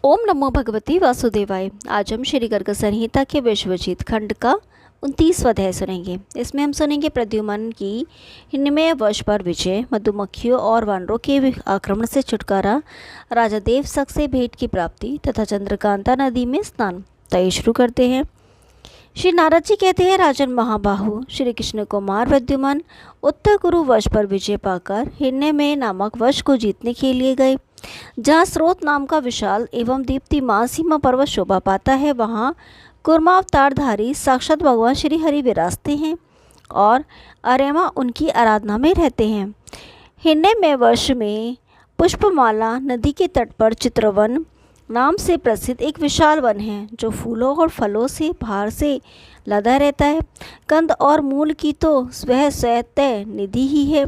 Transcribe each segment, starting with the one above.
ओम नमो भगवती वासुदेवाय। आज हम श्री गर्ग संहिता के विश्वजीत खंड का 29वां अध्याय सुनेंगे। इसमें हम सुनेंगे प्रद्युम्न की 99 वर्ष पर विजय, मधुमक्खियों और वानरों के आक्रमण से छुटकारा, राजा देवशक से भेंट की प्राप्ति तथा चंद्रकांता नदी में स्नान। तो ये शुरू करते हैं। श्री नारद जी कहते हैं, राजन महाबाहु, श्री कृष्ण कुमार प्रद्युम्न उत्तर कुरु वश पर विजय पाकर हिरण्यमय नामक वश को जीतने के लिए गए। जहाँ स्रोत नाम का विशाल एवं दीप्तिमान सीमा पर्वत शोभा पाता है, वहाँ कुर्मावतारधारी साक्षात भगवान श्री हरि विराजते हैं और अरेमा उनकी आराधना में रहते हैं। हिरण्यमय वर्ष में पुष्पमाला नदी के तट पर चित्रवन नाम से प्रसिद्ध एक विशाल वन है, जो फूलों और फलों से बाहर से लदा रहता है। कंद और मूल की तो वह स्वतः निधि ही है।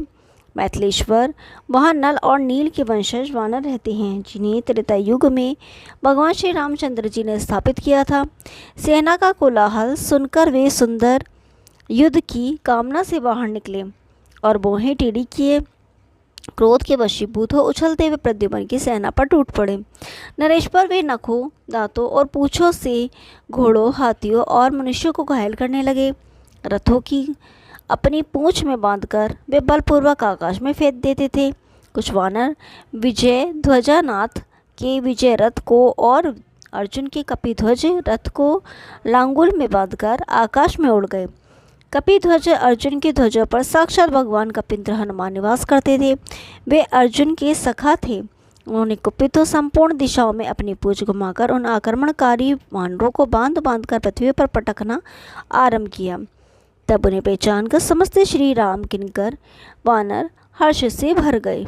मैथिलेश्वर वहाँ नल और नील के वंशज वानर रहते हैं, जिन्हें त्रेता युग में भगवान श्री रामचंद्र जी ने स्थापित किया था। सेना का कोलाहल सुनकर वे सुंदर युद्ध की कामना से बाहर निकले और बोहें टेढ़ी किए क्रोध के वशीभूत हो उछलते हुए प्रद्युम्न की सेना पर टूट पड़े। नरेश्वर वे नखों, दांतों और पूंछों से घोड़ों, हाथियों और मनुष्यों को घायल करने लगे। रथों की अपनी पूंछ में बांधकर वे बलपूर्वक आकाश में फेंक देते थे। कुछ वानर विजय ध्वजानाथ के विजय रथ को और अर्जुन के कपिध्वज रथ को लांगुल में बांधकर आकाश में उड़ गए। कपिध्वज अर्जुन के ध्वजों पर साक्षात भगवान कपिंद्र हनुमान निवास करते थे। वे अर्जुन के सखा थे। उन्होंने कुपित हो संपूर्ण दिशाओं में अपनी पूंछ घुमाकर उन आक्रमणकारी वानरों को बांध बांध कर पृथ्वी पर पटकना आरंभ किया। तब उन्हें पहचान कर समस्त श्री राम किंकर वानर हर्ष से भर गए।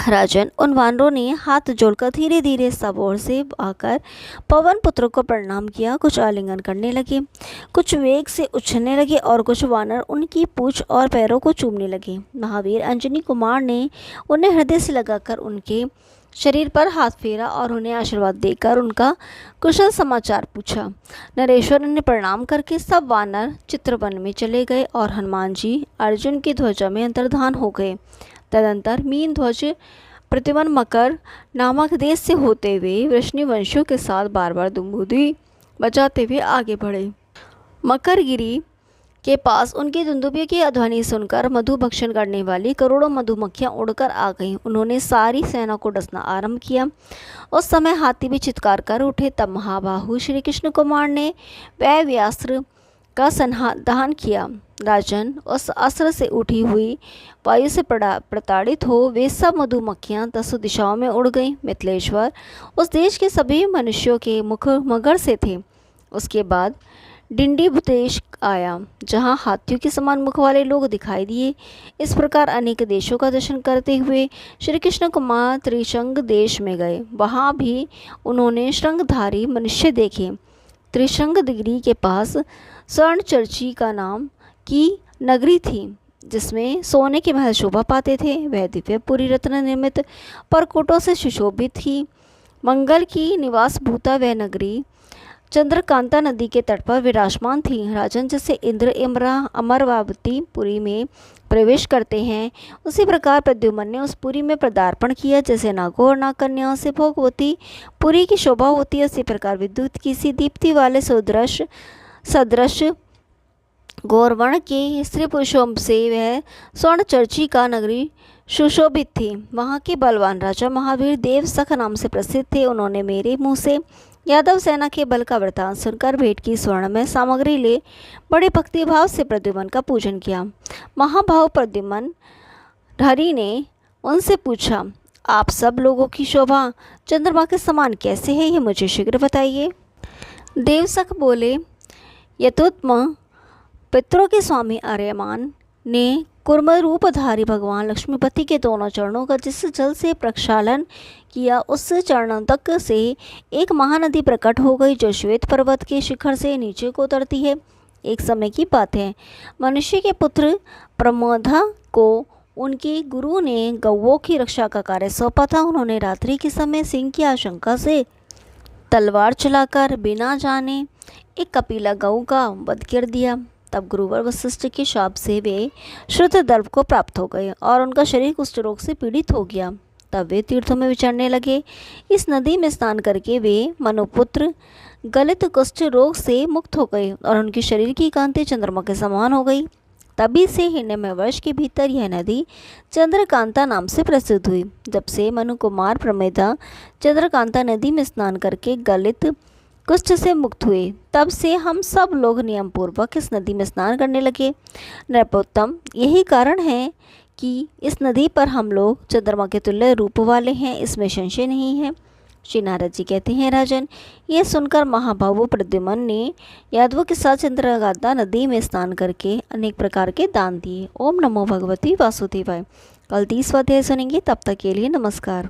राजन, उन वानरों ने हाथ जोड़कर धीरे धीरे सब ओर से आकर पवन पुत्र को प्रणाम किया। कुछ आलिंगन करने लगे, कुछ वेग से उछलने लगे और कुछ वानर उनकी पूंछ और पैरों को चूमने लगे। महावीर अंजनी कुमार ने उन्हें हृदय से लगाकर उनके शरीर पर हाथ फेरा और उन्हें आशीर्वाद देकर उनका कुशल समाचार पूछा। नरेश्वर ने प्रणाम करके सब वानर चित्रवन में चले गए और हनुमान जी अर्जुन की ध्वजा में अंतर्धान हो गए। तदंतर मीन ध्वज प्रद्युम्न मकर नामक देश से होते हुए वृष्णिवंशियों के साथ बार बार दुंदुभी बजाते हुए आगे बढ़े। मकरगिरी के पास उनकी दुंदुभियों की ध्वनि सुनकर मधु भक्षण करने वाली करोड़ों मधुमक्खियां उड़कर आ गईं। उन्होंने सारी सेना को डसना आरंभ किया। उस समय हाथी भी चित्कार कर उठे। तब महाबाहु श्री कृष्ण कुमार ने व्यास्त्र का संधान किया। राजन, उस अस्त्र से उठी हुई वायु से प्रताड़ित हो वे सब मधुमक्खियां 10 दिशाओं में उड़ गईं। मिथिलेश्वर उस देश के सभी मनुष्यों के मुख मगर से थे। उसके बाद डिंडीब देश आया, जहाँ हाथियों के समान मुख वाले लोग दिखाई दिए। इस प्रकार अनेक देशों का दर्शन करते हुए श्री कृष्ण कुमार त्रिशंग देश में गए। वहाँ भी उन्होंने श्रृंगधारी मनुष्य देखे। त्रिशंगगिरी के पास स्वर्णचर्ची का नाम की नगरी थी, जिसमें सोने के महल शोभा पाते थे। वह दिव्यपुरी रत्न निर्मित परकोटों से सुशोभित थी। मंगल की निवास भूता वह नगरी चंद्रकांता नदी के तट पर विराजमान थी। राजन, जैसे इंद्र अमरावती पुरी में प्रवेश करते हैं, उसी प्रकार प्रद्युम्न ने उस पुरी में पदार्पण किया। जैसे नागों और नागकन्याओं से भोगवती पुरी की शोभा होती है, उसी प्रकार विद्युत की सी दीप्ति वाले सदृश गौरवर्ण के स्त्री पुरुषों से वह स्वर्णचर्ची का नगरी सुशोभित थी। वहाँ के बलवान राजा महावीर देवशक नाम से प्रसिद्ध थे। उन्होंने मेरे मुँह से यादव सेना के बल का वृतांत सुनकर भेंट की स्वर्ण में सामग्री ले बड़े भक्तिभाव से प्रद्युम्न का पूजन किया। महाभाव प्रद्युम्न हरि ने उनसे पूछा, आप सब लोगों की शोभा चंद्रमा के समान कैसे है, ये मुझे शीघ्र बताइए। देवशक बोले, यथोत्तम पितरों के स्वामी आर्यमान ने कुर्म रूपधारी भगवान लक्ष्मीपति के दोनों चरणों का जिस जल से प्रक्षालन किया, उस चरणों तक से एक महानदी प्रकट हो गई, जो श्वेत पर्वत के शिखर से नीचे को उतरती है। एक समय की बात है, मनुष्य के पुत्र प्रमोदा को उनके गुरु ने गौओं की रक्षा का कार्य सौंपा था। उन्होंने रात्रि के समय सिंह की आशंका से तलवार चलाकर बिना जाने एक कपिला गऊ का वध कर दिया। तब गुरुवर वशिष्ठ के शाप से वे श्रुत दर्भ को प्राप्त हो गए और उनका शरीर कुष्ठ रोग से पीड़ित हो गया। तब वे तीर्थों में विचरने लगे। इस नदी में स्नान करके वे मनुपुत्र गलित कुष्ठ रोग से मुक्त हो गए और उनके शरीर की कांति चंद्रमा के समान हो गई। तभी से हिरण्यमय वर्ष के भीतर यह नदी चंद्रकांता नाम से प्रसिद्ध हुई। जब से मनु कुमार प्रमेदा चंद्रकांता नदी में स्नान करके गलित कुष्ठ से मुक्त हुए, तब से हम सब लोग नियम पूर्वक इस नदी में स्नान करने लगे। नृपोत्तम, यही कारण है कि इस नदी पर हम लोग चंद्रमा के तुल्य रूप वाले हैं, इसमें संशय नहीं है। श्री नारद जी कहते हैं, राजन, यह सुनकर महाबाहु प्रद्युम्न ने यादवों के साथ चंद्रकांता नदी में स्नान करके अनेक प्रकार के दान दिए। ओम नमो भगवती वासुदेवाय। कल 30वां अध्याय सुनेंगे, तब तक के लिए नमस्कार।